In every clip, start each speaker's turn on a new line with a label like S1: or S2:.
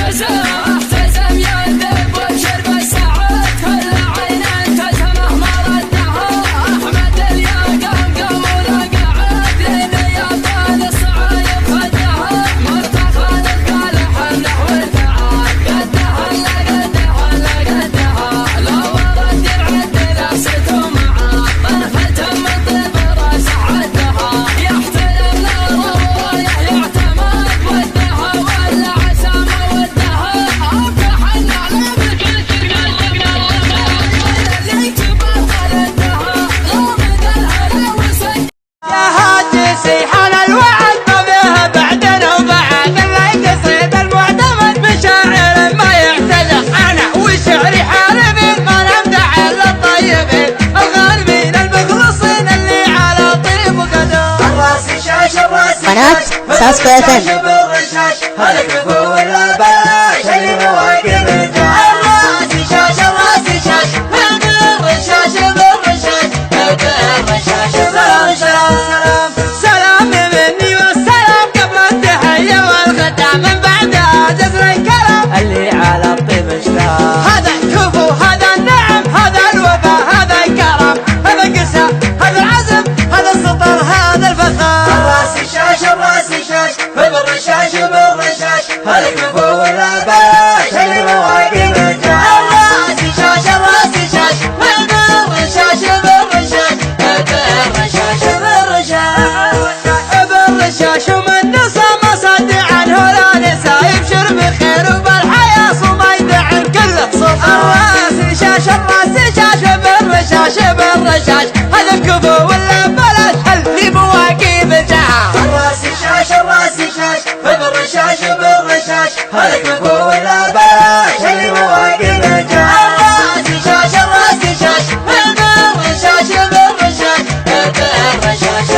S1: احتزم يذب وشرب السعد كل عين تزمه ما ردها احمد الياقام قامونا قعد لنيا طال الصعايب خدها مرتخى الثالح نحو التعاد قدها لقدها لو ورد العدل ستو معاه طرفتم من طيب راس عدها يحترم للروايه يعتمد ودها ولا عسامه ودها افكحنا لبك اللي تبطل الدها لو بدلها لو سد
S2: يا هاجسي حال الوعد طبيها بعدنا وبعد الله يقصيد المعتمد بشاعر ما يعتذر انا وشعري حاربين ما نمدح الا الطيبين الغالبين المخلصين اللي على طيب وقدر الراسي شاش الراسي
S3: قناة ساسكو FM
S2: بالرشاش هالكفو ولا بلاش اللي مواقف الراسي شاش الراسي شاش بالرشاش بالرشاش بالرشاش سلام مني والسلام قبل التحية والغدا من بعدها جزر الكلام اللي على الطيب اشتهى هذا الكفو هذا النعم هذا الوفا هذا الكرم هذا القسى هذا العزم هذا السطر هذا الفخر الراسي شاش بالرشاش بالرشاش هالكفو ولا بلاش اللي مواقف الراسي شاش بالرشاش بالرشاش بالرشاش ومن نصى مصدع عنه لا نسى يبشر بخير وبالحياة صوما يدعم كله صوت الراسي شاش بالرشاش بالرشاش هذا الكفو ولا بلاش اللي مواقف الجاه الراسي شاش بالرشاش بالرشاش هذا الكفو ولا بلاش اللي مواقف الجاه الراسي شاش بالرشاش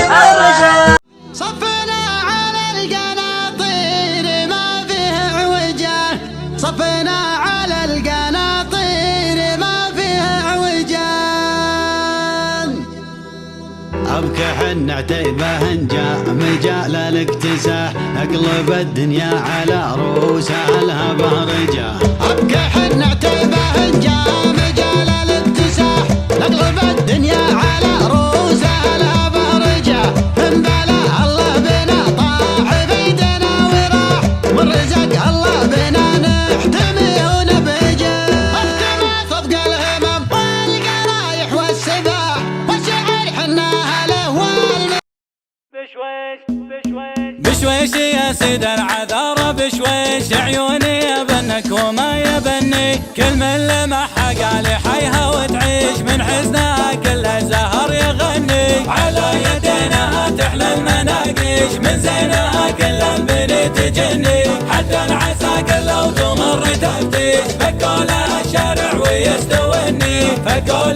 S2: بالرشاش صفنا على القناطير ما فيها عوجان صفنا على القناطير ما فيها عوجان
S4: أبكح النعتيبة هنجا مجال الاكتساح اقلب الدنيا على رؤوسها لها بهرجة أبكح النعتيبة هنجا مجال الاكتساح اقلب الدنيا على رؤوسها لها بهرجة من بلا الله بنا طاح بيدنا وراح من رزق الله بنا نحتمي ونبجه احتمى صدق الهمم والقرايح والسباح والشعر حناها له
S5: بشويش يا سيد العذارى بشويش عيوني يبنك وما يبني كل من لمحها قال حيها وتعيش من حزنها كل الزهر يغني على يدينها تحلى المناقيش من زينها كل البني تجني حتى العساكر لو تمر تفتيش فكوا لها الشارع ويستوني فكوا